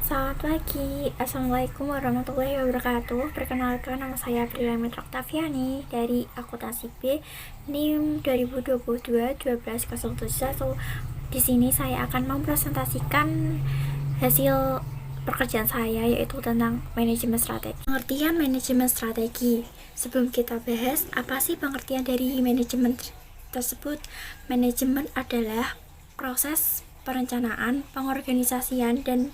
Selamat pagi, Assalamualaikum warahmatullahi wabarakatuh. Perkenalkan, nama saya Aprila Mitra Oktaviani dari Akuntansi B, NIM 2022-12071. Di sini saya akan mempresentasikan hasil pekerjaan saya, yaitu tentang manajemen strategi. Pengertian manajemen strategi. Sebelum kita bahas, apa sih pengertian dari manajemen tersebut? Manajemen adalah proses perencanaan, pengorganisasian, dan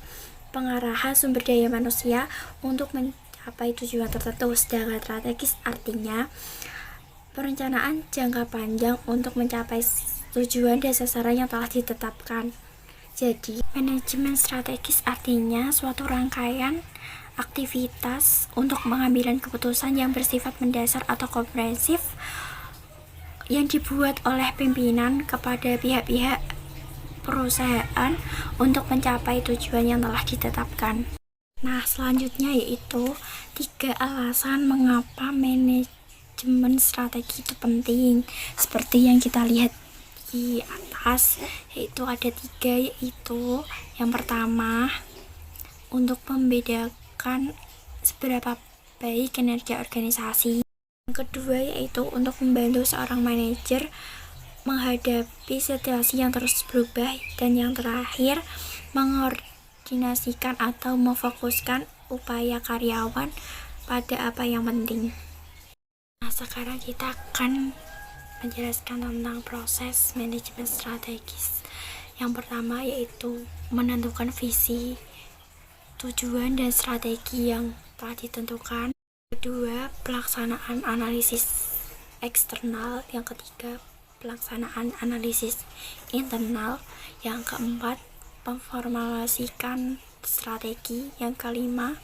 pengarahan sumber daya manusia untuk mencapai tujuan tertentu. Sedangkan strategis artinya perencanaan jangka panjang untuk mencapai tujuan dan sasaran yang telah ditetapkan. Jadi, manajemen strategis artinya suatu rangkaian aktivitas untuk pengambilan keputusan yang bersifat mendasar atau komprehensif yang dibuat oleh pimpinan kepada pihak-pihak perusahaan untuk mencapai tujuan yang telah ditetapkan. Nah, selanjutnya yaitu 3 alasan mengapa manajemen strategi itu penting. Seperti yang kita lihat di atas, yaitu ada 3, yaitu yang pertama, untuk membedakan seberapa baik kinerja organisasi. Yang kedua yaitu untuk membantu seorang manajer menghadapi situasi yang terus berubah, dan yang terakhir mengordinasikan atau memfokuskan upaya karyawan pada apa yang penting. Nah, sekarang kita akan menjelaskan tentang proses manajemen strategis. Yang pertama yaitu menentukan visi, tujuan, dan strategi yang telah ditentukan. Kedua, pelaksanaan analisis eksternal. Yang ketiga, pelaksanaan analisis internal. Yang keempat, memformulasikan strategi. Yang kelima,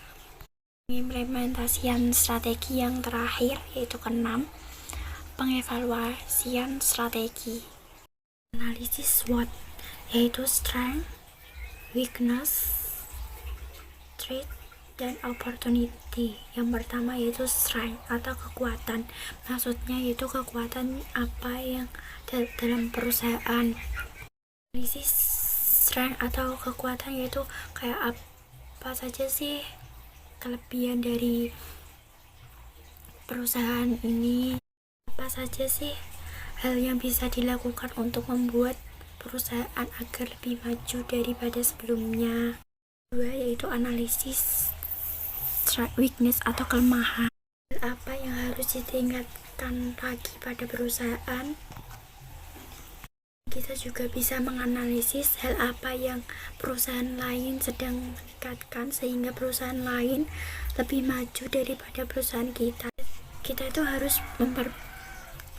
pengimplementasian strategi. Yang terakhir yaitu keenam, pengevaluasian strategi. Analisis SWOT yaitu strength, weakness, threat, dan opportunity. Yang pertama yaitu strength atau kekuatan. Maksudnya yaitu kekuatan apa yang dalam perusahaan. Analisis strength atau kekuatan yaitu kayak apa saja sih kelebihan dari perusahaan ini, apa saja sih hal yang bisa dilakukan untuk membuat perusahaan agar lebih maju daripada sebelumnya. Kedua yaitu analisis weakness atau kelemahan. Apa yang harus ditingkatkan lagi pada perusahaan. Kita juga bisa menganalisis hal apa yang perusahaan lain sedang meningkatkan sehingga perusahaan lain lebih maju daripada perusahaan kita. Kita itu harus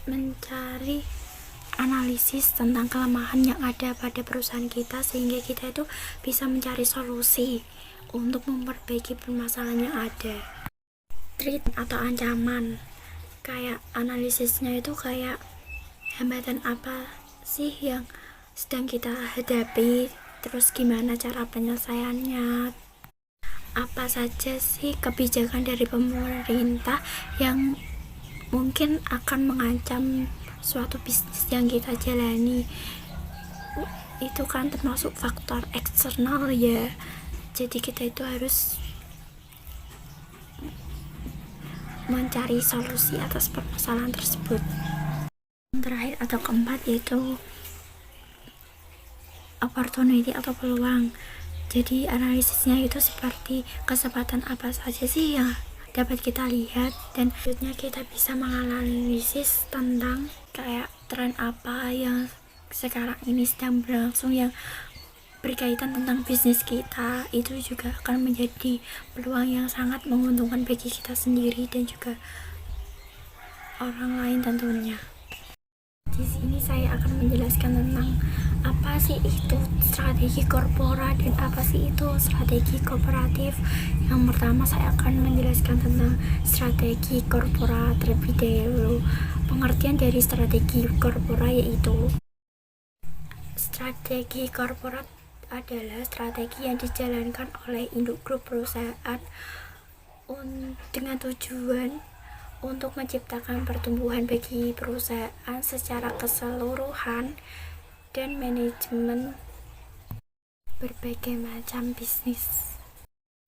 mencari analisis tentang kelemahan yang ada pada perusahaan kita sehingga kita itu bisa mencari solusi untuk memperbaiki permasalahan yang ada. Threat atau ancaman, kayak analisisnya itu kayak hambatan apa sih yang sedang kita hadapi, terus gimana cara penyelesaiannya, apa saja sih kebijakan dari pemerintah yang mungkin akan mengancam suatu bisnis yang kita jalani. Itu kan termasuk faktor eksternal ya, jadi kita itu harus mencari solusi atas permasalahan tersebut. Yang terakhir atau keempat yaitu opportunity atau peluang. Jadi analisisnya itu seperti kesempatan apa saja sih yang dapat kita lihat, dan selanjutnya kita bisa menganalisis tentang kayak tren apa yang sekarang ini sedang berlangsung yang berkaitan tentang bisnis kita. Itu juga akan menjadi peluang yang sangat menguntungkan bagi kita sendiri dan juga orang lain tentunya. Di sini saya akan menjelaskan tentang apa sih itu strategi korporat dan apa sih itu strategi kooperatif. Yang pertama saya akan menjelaskan tentang strategi korporat terlebih dahulu. Pengertian dari strategi korporat yaitu strategi korporat adalah strategi yang dijalankan oleh induk grup perusahaan dengan tujuan untuk menciptakan pertumbuhan bagi perusahaan secara keseluruhan dan manajemen berbagai macam bisnis.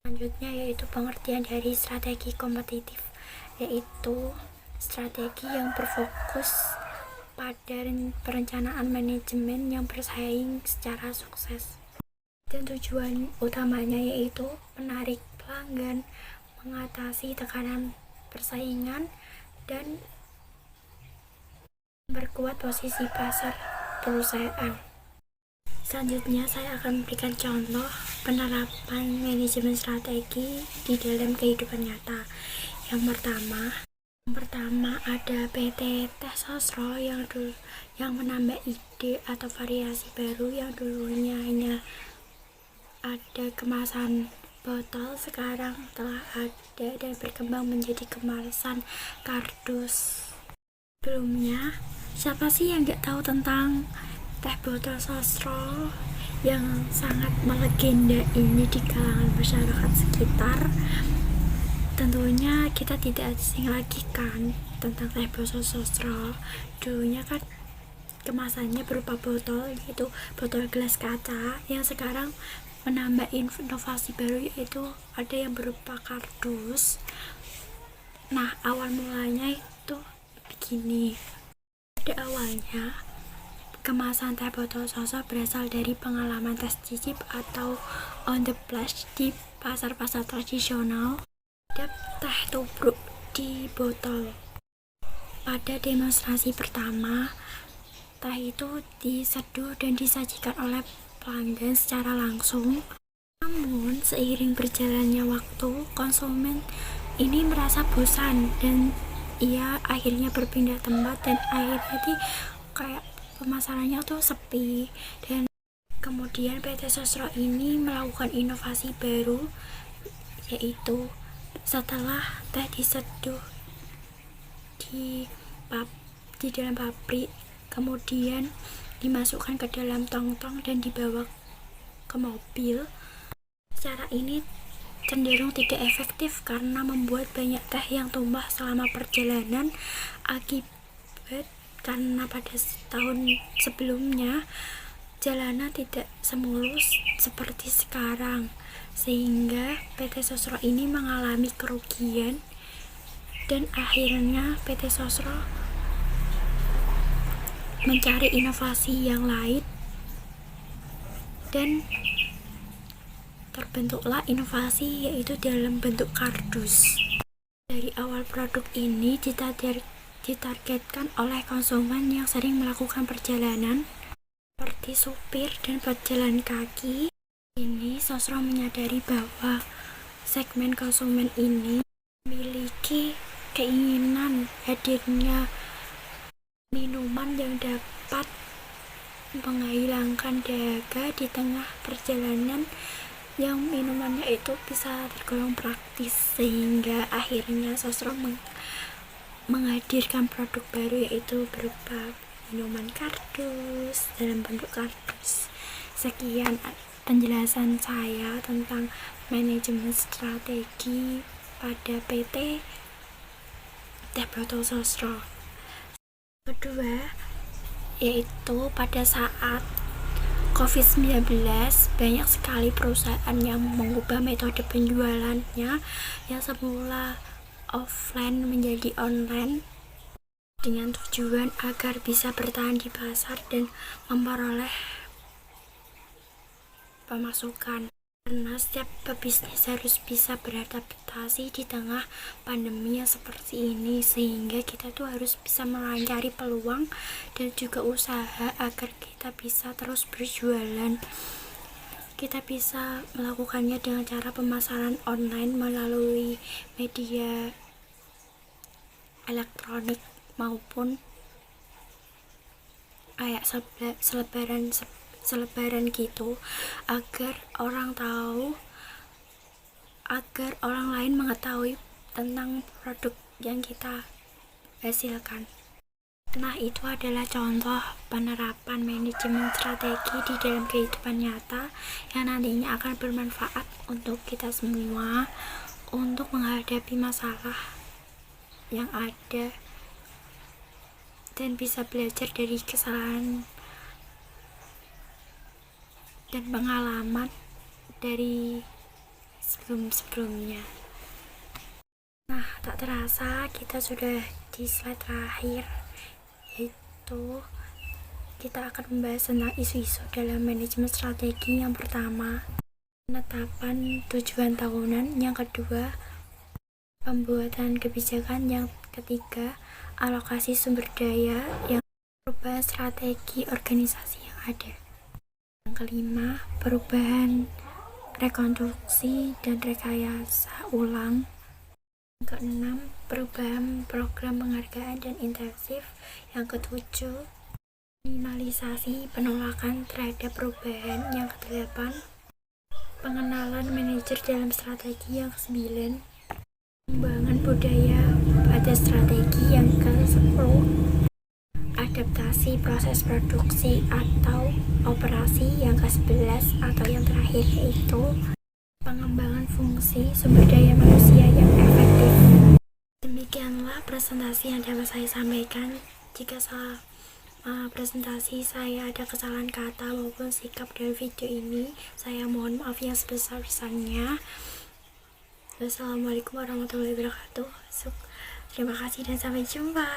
Selanjutnya yaitu pengertian dari strategi kompetitif, yaitu strategi yang berfokus pada perencanaan manajemen yang bersaing secara sukses. Dan tujuan utamanya yaitu menarik pelanggan, mengatasi tekanan persaingan, dan memperkuat posisi pasar perusahaan. Selanjutnya saya akan memberikan contoh penerapan manajemen strategi di dalam kehidupan nyata. Yang pertama ada PT Teh Sosro yang menambah ide atau variasi baru yang dulunya hanya ada kemasan botol, sekarang telah ada dan berkembang menjadi kemasan kardus. Sebelumnya, siapa sih yang gak tahu tentang teh botol Sosro yang sangat melegenda ini di kalangan masyarakat sekitar? Tentunya kita tidak asing lagi kan tentang teh botol Sosro. Dulunya kan kemasannya berupa botol, yaitu botol gelas kaca, yang sekarang menambah inovasi baru, yaitu ada yang berupa kardus. Nah, awal mulanya itu begini. Pada awalnya kemasan teh botol Sosro berasal dari pengalaman tes cicip atau on the flash di pasar-pasar tradisional. Ada teh tubruk di botol. Pada demonstrasi pertama, teh itu diseduh dan disajikan oleh pelanggan secara langsung. Namun seiring berjalannya waktu, konsumen ini merasa bosan dan ia akhirnya berpindah tempat, dan akhirnya kayak pemasarannya tuh sepi. Dan kemudian PT Sosro ini melakukan inovasi baru, yaitu setelah teh diseduh di dalam pabrik, kemudian dimasukkan ke dalam tong-tong dan dibawa ke mobil. Cara ini cenderung tidak efektif karena membuat banyak teh yang tumpah selama perjalanan, akibat karena pada tahun sebelumnya jalanan tidak semulus seperti sekarang, sehingga PT Sosro ini mengalami kerugian. Dan akhirnya PT Sosro mencari inovasi yang lain dan terbentuklah inovasi, yaitu dalam bentuk kardus. Dari awal produk ini ditargetkan oleh konsumen yang sering melakukan perjalanan seperti supir dan pejalan kaki. Ini Sosro menyadari bahwa segmen konsumen ini memiliki keinginan hadirnya minuman yang dapat menghilangkan dahaga di tengah perjalanan, yang minumannya itu bisa tergolong praktis, sehingga akhirnya Sosro menghadirkan produk baru, yaitu berupa minuman kardus dalam bentuk kardus. Sekian penjelasan saya tentang manajemen strategi pada PT Teh Botol Sosro. Kedua, yaitu pada saat COVID-19 banyak sekali perusahaan yang mengubah metode penjualannya yang semula offline menjadi online, dengan tujuan agar bisa bertahan di pasar dan memperoleh pemasukan. Karena setiap pebisnis harus bisa beradaptasi di tengah pandemi yang seperti ini, sehingga kita tuh harus bisa mencari peluang dan juga usaha agar kita bisa terus berjualan. Kita bisa melakukannya dengan cara pemasaran online melalui media elektronik maupun kayak selebaran gitu, agar orang lain mengetahui tentang produk yang kita hasilkan. Nah, itu adalah contoh penerapan manajemen strategi di dalam kehidupan nyata yang nantinya akan bermanfaat untuk kita semua untuk menghadapi masalah yang ada dan bisa belajar dari kesalahan dan pengalaman dari sebelum-sebelumnya. Nah, tak terasa kita sudah di slide terakhir, yaitu kita akan membahas tentang isu-isu dalam manajemen strategi. Yang pertama, penetapan tujuan tahunan. Yang kedua, pembuatan kebijakan. Yang ketiga, alokasi sumber daya. Yang perubahan strategi organisasi yang ada. Yang kelima, perubahan, rekonstruksi dan rekayasa ulang. Yang keenam, perubahan program penghargaan dan intensif. Yang ketujuh, minimalisasi penolakan terhadap perubahan. Yang kedelapan, pengenalan manajer dalam strategi. Yang kesembilan, pengembangan budaya pada strategi. Yang ke-10, adaptasi proses produksi atau operasi. Yang ke-11 atau yang terakhir yaitu pengembangan fungsi sumber daya manusia yang efektif. Demikianlah presentasi yang dapat saya sampaikan. Jika salah presentasi saya ada kesalahan kata maupun sikap dari video ini, saya mohon maaf yang sebesar-besarnya. Wassalamualaikum warahmatullahi wabarakatuh. Terima kasih dan sampai jumpa.